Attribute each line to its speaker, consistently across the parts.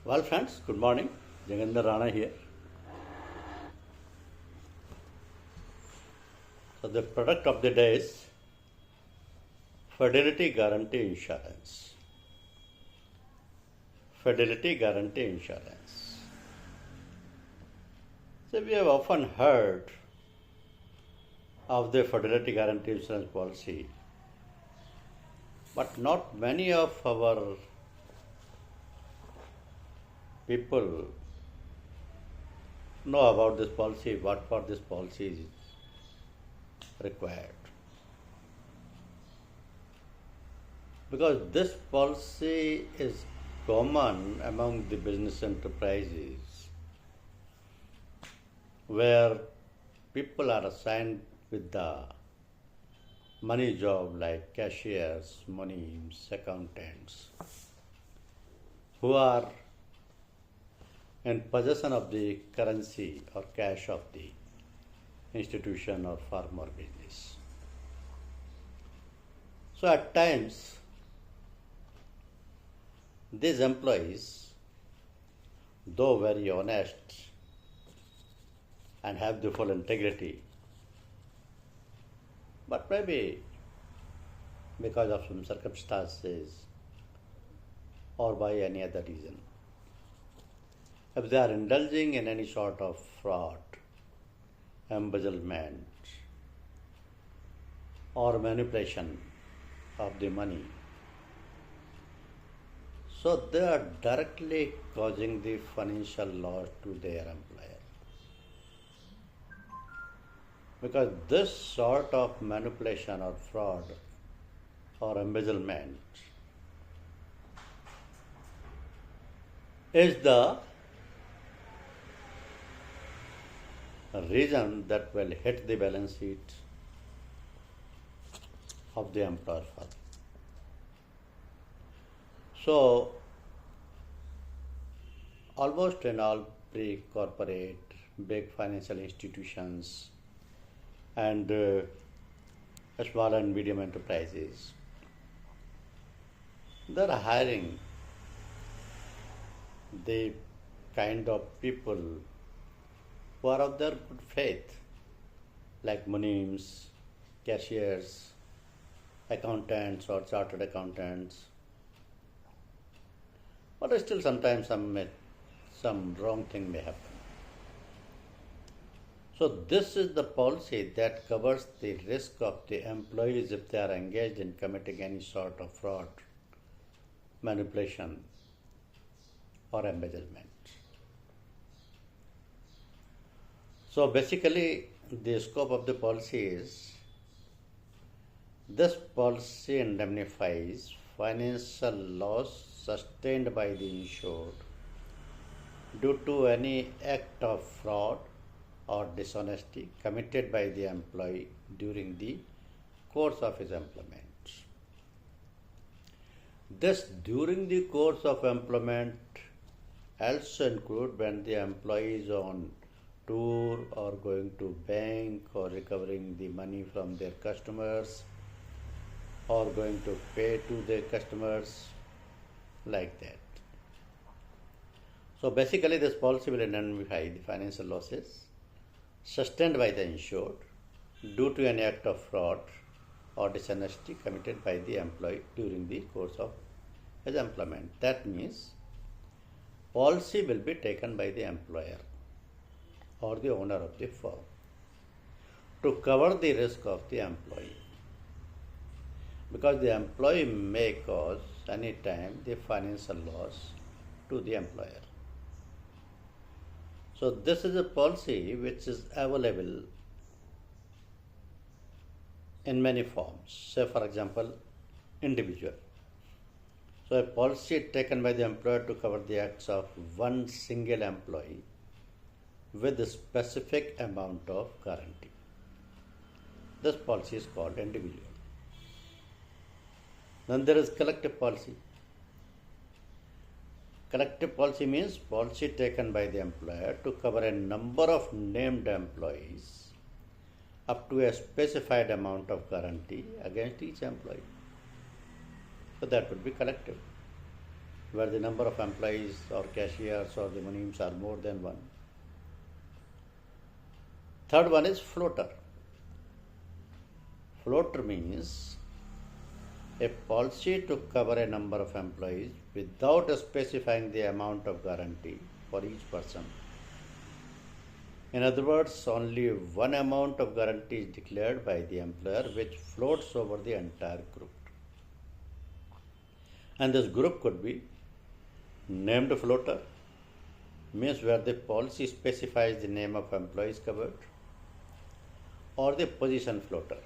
Speaker 1: Well, friends, good morning. Jagender Rana here. So, the product of the day is Fidelity Guarantee Insurance. Fidelity Guarantee Insurance. So, we have often heard of the Fidelity Guarantee Insurance policy, but not many of our people know about this policy, what for this policy is required. Because this policy is common among the business enterprises where people are assigned with the money job like cashiers, monies, accountants, who are in possession of the currency or cash of the institution or firm or business. So at times, these employees, though very honest and have the full integrity, but maybe because of some circumstances or by any other reason, if they are indulging in any sort of fraud, embezzlement, or manipulation of the money, so they are directly causing the financial loss to their employer. Because this sort of manipulation or fraud or embezzlement is the reason that will hit the balance sheet of the employer firm. So, almost in all pre-corporate, big financial institutions and small and medium enterprises, they are hiring the kind of people who are of their good faith, like monims, cashiers, accountants or chartered accountants. But still sometimes some wrong thing may happen. So this is the policy that covers the risk of the employees if they are engaged in committing any sort of fraud, manipulation or embezzlement. So basically the scope of the policy is this policy indemnifies financial loss sustained by the insured due to any act of fraud or dishonesty committed by the employee during the course of his employment. This during the course of employment also include when the employee is on tour or going to bank or recovering the money from their customers or going to pay to their customers, like that. So basically this policy will indemnify the financial losses sustained by the insured due to an act of fraud or dishonesty committed by the employee during the course of his employment. That means policy will be taken by the employer or the owner of the firm to cover the risk of the employee, because the employee may cause any time the financial loss to the employer. So this is a policy which is available in many forms. Say for example, individual. So a policy taken by the employer to cover the acts of one single employee with a specific amount of guarantee. This policy is called individual. Then there is collective policy. Collective policy means policy taken by the employer to cover a number of named employees up to a specified amount of guarantee against each employee. So that would be collective. where the number of employees or cashiers or the names are more than one. Third one is floater. Floater means a policy to cover a number of employees without specifying the amount of guarantee for each person. In other words, only one amount of guarantee is declared by the employer which floats over the entire group. And this group could be named floater, means where the policy specifies the name of employees covered, or the position floater,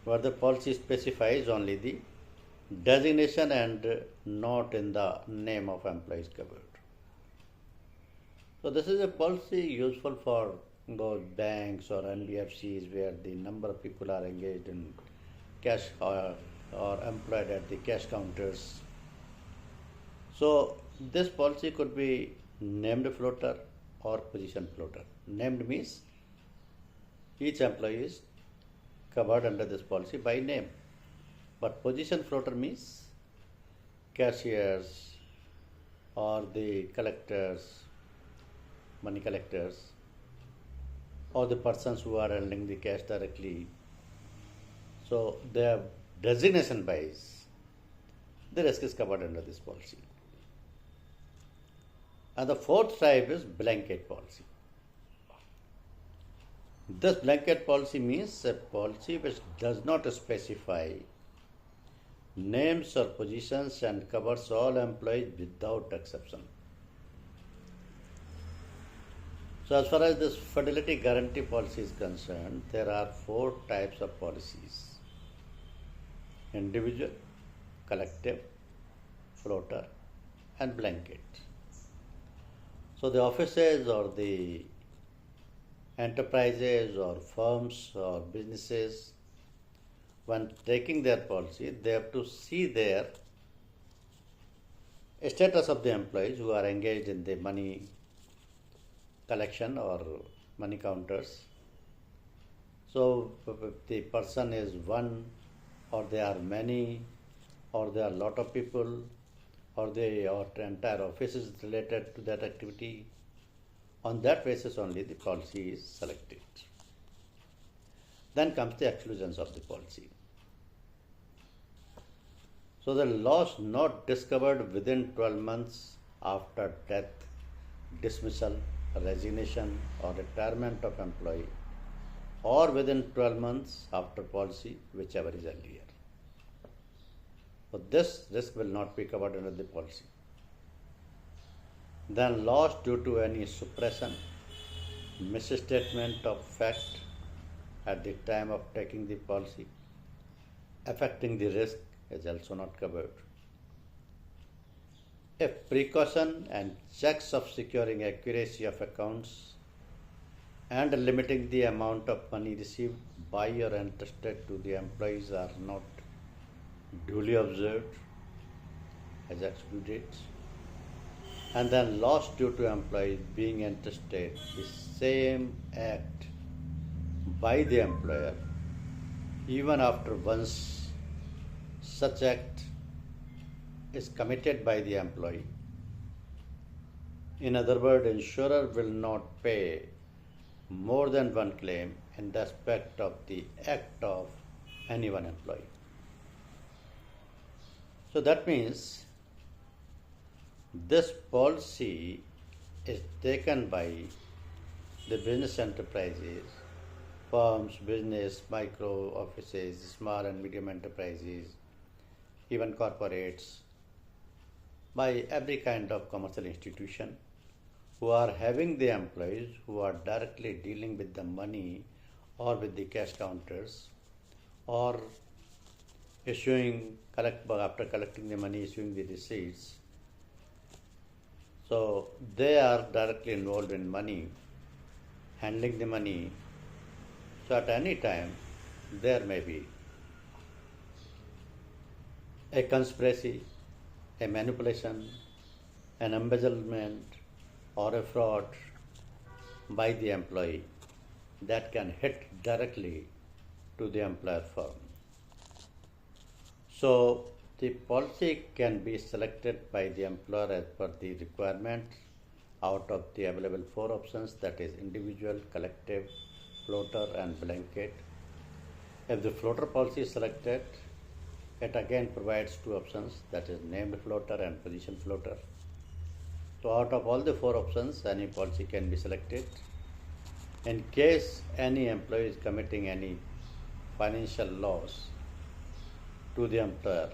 Speaker 1: where the policy specifies only the designation and not in the name of employees covered. So this is a policy useful for those banks or NBFCs where the number of people are engaged in cash or employed at the cash counters. So this policy could be named floater or position floater. Named means each employee is covered under this policy by name. But position floater means cashiers or the collectors, money collectors, or the persons who are handling the cash directly. So their designation wise, the risk is covered under this policy. And the fourth type is blanket policy. This blanket policy means a policy which does not specify names or positions and covers all employees without exception. So as far as this fidelity guarantee policy is concerned, there are four types of policies: individual, collective, floater, and blanket. So the offices or the enterprises or firms or businesses, when taking their policy, they have to see their status of the employees who are engaged in the money collection or money counters. So if the person is one, or there are many, or there are a lot of people, or the entire office is related to that activity, on that basis only the policy is selected. Then comes the exclusions of the policy. So the loss not discovered within 12 months after death, dismissal, resignation or retirement of employee, or within 12 months after policy, whichever is earlier. So this risk will not be covered under the policy. Then loss due to any suppression, misstatement of fact at the time of taking the policy, affecting the risk, is also not covered. If precaution and checks of securing accuracy of accounts and limiting the amount of money received by or entrusted to the employees are not duly observed as excluded, and then loss due to employees being entrusted the same act by the employer even after once such act is committed by the employee. In other words, insurer will not pay more than one claim in respect of the act of any one employee. So that means this policy is taken by the business enterprises, firms, business, micro offices, small and medium enterprises, even corporates, by every kind of commercial institution who are having the employees who are directly dealing with the money or with the cash counters, or after collecting the money, issuing the receipts. So they are directly involved in money, handling the money. So at any time there may be a conspiracy, a manipulation, an embezzlement, or a fraud by the employee that can hit directly to the employer firm. So The policy can be selected by the employer as per the requirement out of the available four options, that is individual, collective, floater and blanket. If the floater policy is selected, it again provides two options, that is named floater and position floater. So out of all the four options, any policy can be selected. In case any employee is committing any financial loss to the employer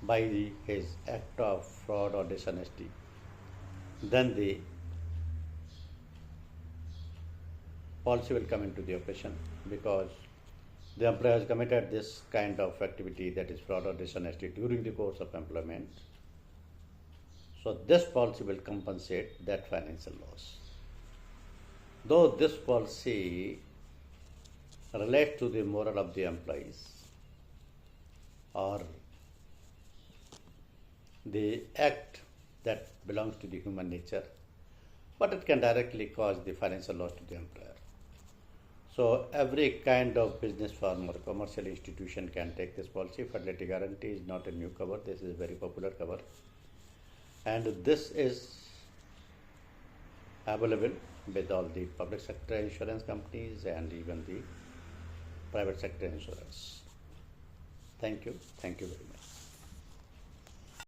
Speaker 1: by his act of fraud or dishonesty, then the policy will come into the operation, because the employer has committed this kind of activity, that is fraud or dishonesty, during the course of employment. So this policy will compensate that financial loss. Though this policy relates to the moral of the employees or the act that belongs to the human nature, but it can directly cause the financial loss to the employer. So every kind of business firm or commercial institution can take this policy. Fidelity guarantee is not a new cover. This is a very popular cover, and this is available with all the public sector insurance companies and even the private sector insurance. Thank you very much.